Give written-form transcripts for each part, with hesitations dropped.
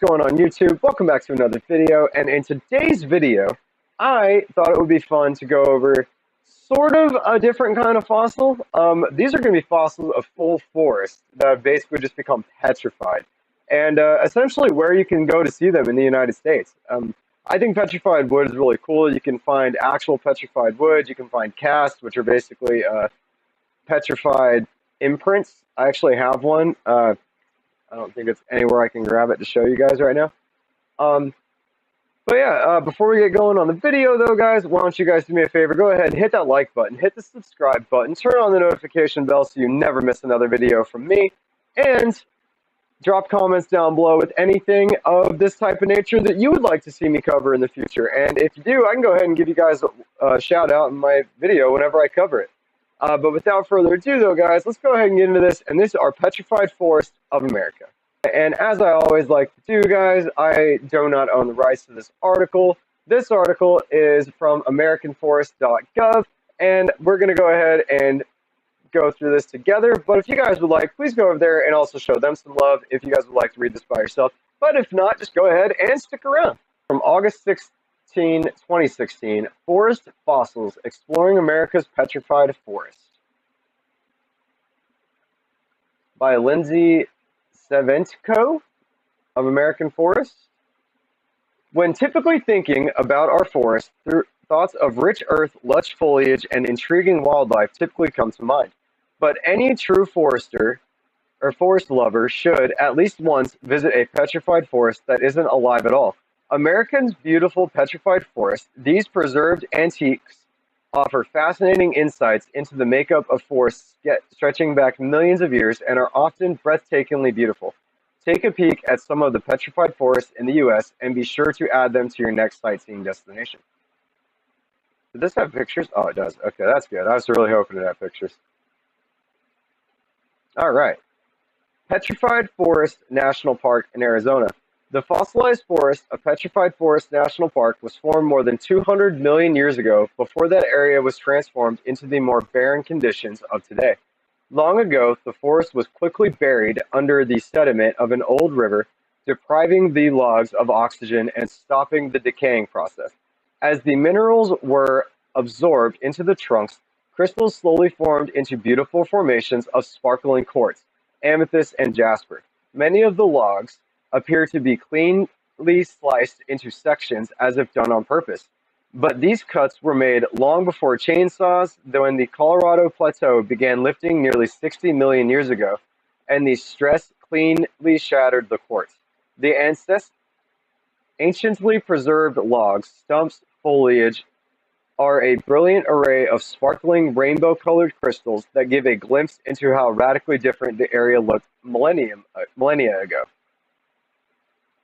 going on YouTube? Welcome back to another video, and in today's video, I thought it would be fun to go over sort of a different kind of fossil. These are going to be fossils of full forests that have basically just become petrified, and essentially where you can go to see them in the United States. I think petrified wood is really cool. You can find actual petrified wood, you can find casts, which are basically petrified imprints. I actually have one. I don't think it's anywhere I can grab it to show you guys right now. But yeah, before we get going on the video though, guys, why don't you guys do me a favor, go ahead and hit that like button, hit the subscribe button, turn on the notification bell so you never miss another video from me, and drop comments down below with anything of this type of nature that you would like to see me cover in the future. And if you do, I can go ahead and give you guys a shout out in my video whenever I cover it. But without further ado, though, guys, let's go ahead and get into this. And these are Petrified Forest of America. And as I always like to do, guys, I do not own the rights to this article. This article is from AmericanForest.gov, and we're going to go ahead and go through this together. But if you guys would like, please go over there and also show them some love if you guys would like to read this by yourself. But if not, just go ahead and stick around. From August 2016, Forest Fossils, Exploring America's Petrified Forest by Lindsay Saventko of American Forest. When typically thinking about our forests, thoughts of rich earth, lush foliage, and intriguing wildlife typically come to mind. But any true forester or forest lover should, at least once, visit a petrified forest that isn't alive at all. America's beautiful petrified forests, these preserved antiques, offer fascinating insights into the makeup of forests stretching back millions of years and are often breathtakingly beautiful. Take a peek at some of the petrified forests in the U.S. and be sure to add them to your next sightseeing destination. Does this have pictures? Oh, it does. Okay, that's good. I was really hoping it had pictures. All right. Petrified Forest National Park in Arizona. The fossilized forest of Petrified Forest National Park was formed more than 200 million years ago before that area was transformed into the more barren conditions of today. Long ago, the forest was quickly buried under the sediment of an old river, depriving the logs of oxygen and stopping the decaying process. As the minerals were absorbed into the trunks, crystals slowly formed into beautiful formations of sparkling quartz, amethyst, and jasper. Many of the logs appear to be cleanly sliced into sections as if done on purpose. But these cuts were made long before chainsaws, when the Colorado Plateau began lifting nearly 60 million years ago, and the stress cleanly shattered the quartz. The anciently preserved logs, stumps, foliage are a brilliant array of sparkling rainbow-colored crystals that give a glimpse into how radically different the area looked millennia ago.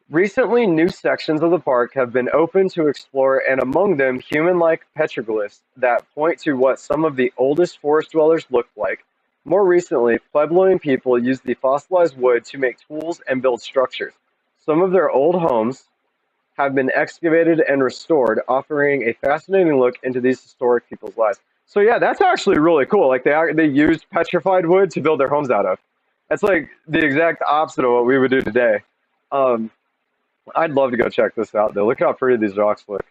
Recently, new sections of the park have been opened to explore, and among them, human-like petroglyphs that point to what some of the oldest forest dwellers looked like. More recently, Puebloan people used the fossilized wood to make tools and build structures. Some of their old homes have been excavated and restored, offering a fascinating look into these historic people's lives. So yeah, that's actually really cool. Like they used petrified wood to build their homes out of. That's like the exact opposite of what we would do today. I'd love to go check this out, though. Look how pretty these rocks look. It's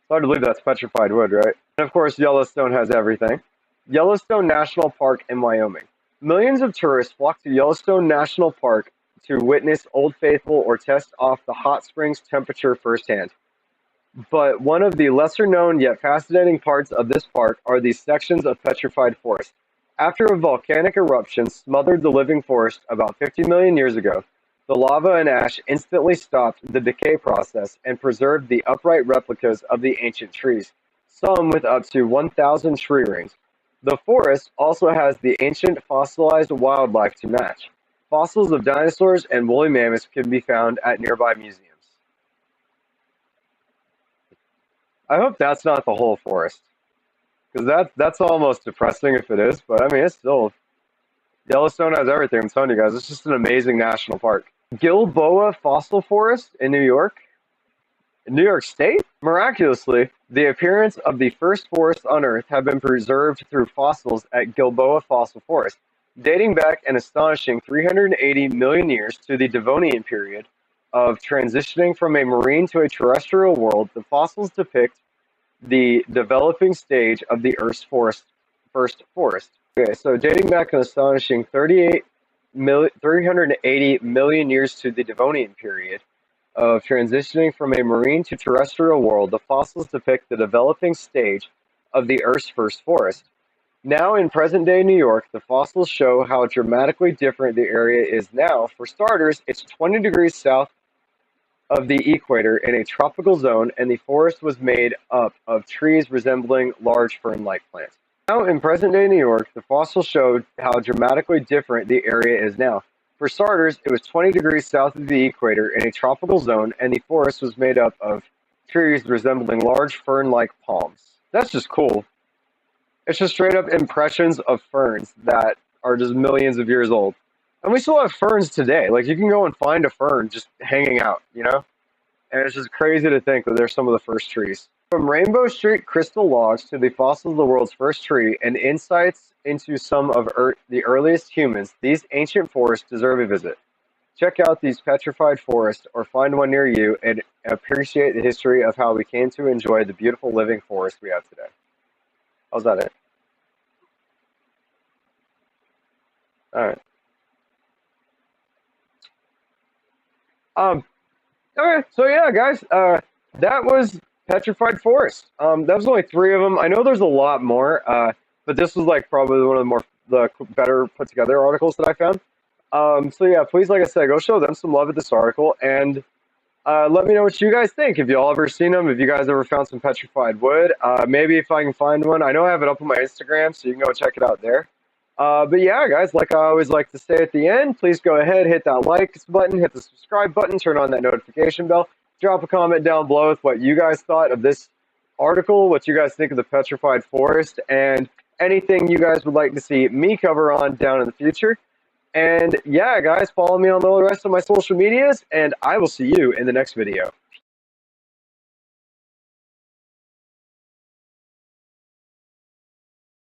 hard to believe that's petrified wood, right? And of course, Yellowstone has everything. Yellowstone National Park in Wyoming. Millions of tourists flock to Yellowstone National Park to witness Old Faithful or test off the hot springs temperature firsthand. But one of the lesser-known yet fascinating parts of this park are these sections of petrified forest. After a volcanic eruption smothered the living forest about 50 million years ago, the lava and ash instantly stopped the decay process and preserved the upright replicas of the ancient trees, some with up to 1,000 tree rings. The forest also has the ancient fossilized wildlife to match. Fossils of dinosaurs and woolly mammoths can be found at nearby museums. I hope that's not the whole forest, because that's almost depressing if it is, but I mean, it's still... Yellowstone has everything, I'm telling you guys. It's just an amazing national park. Gilboa Fossil Forest in New York State? Miraculously, the appearance of the first forests on Earth have been preserved through fossils at Gilboa Fossil Forest. dating back an astonishing 380 million years to the Devonian period of transitioning from a marine to a terrestrial world. The fossils depict the developing stage of the Earth's first forest. Okay, so dating back an astonishing 380 million years to the Devonian period of transitioning from a marine to terrestrial world, the fossils depict the developing stage of the Earth's first forest. Now, in present-day New York, the fossils show how dramatically different the area is now. For starters, it's 20 degrees south of the equator in a tropical zone, and the forest was made up of trees resembling large fern-like plants. Now, in present-day New York, the fossils showed how dramatically different the area is now. For starters, it was 20 degrees south of the equator in a tropical zone, and the forest was made up of trees resembling large fern-like palms. That's just cool. It's just straight up impressions of ferns that are just millions of years old. And we still have ferns today. Like, you can go and find a fern just hanging out, you know? And it's just crazy to think that they're some of the first trees. From Rainbow Street crystal logs to the fossils of the world's first tree and insights into some of the earliest humans, these ancient forests deserve a visit. Check out these petrified forests or find one near you and appreciate the history of how we came to enjoy the beautiful living forest we have today. How's that it? Alright. Okay, so yeah, guys, that was Petrified Forest. That was only 3 of them. I know there's a lot more, but this was like probably one of the better put together articles that I found. So yeah, please, like I said, go show them some love at this article, and let me know what you guys think. If y'all ever seen them, if you guys ever found some petrified wood, maybe if I can find one. I know I have it up on my Instagram, so you can go check it out there. But yeah, guys, like I always like to say at the end, please go ahead, hit that like button, hit the subscribe button, turn on that notification bell, drop a comment down below with what you guys thought of this article, what you guys think of the Petrified Forest, and anything you guys would like to see me cover on down in the future. And yeah, guys, follow me on the rest of my social medias, and I will see you in the next video.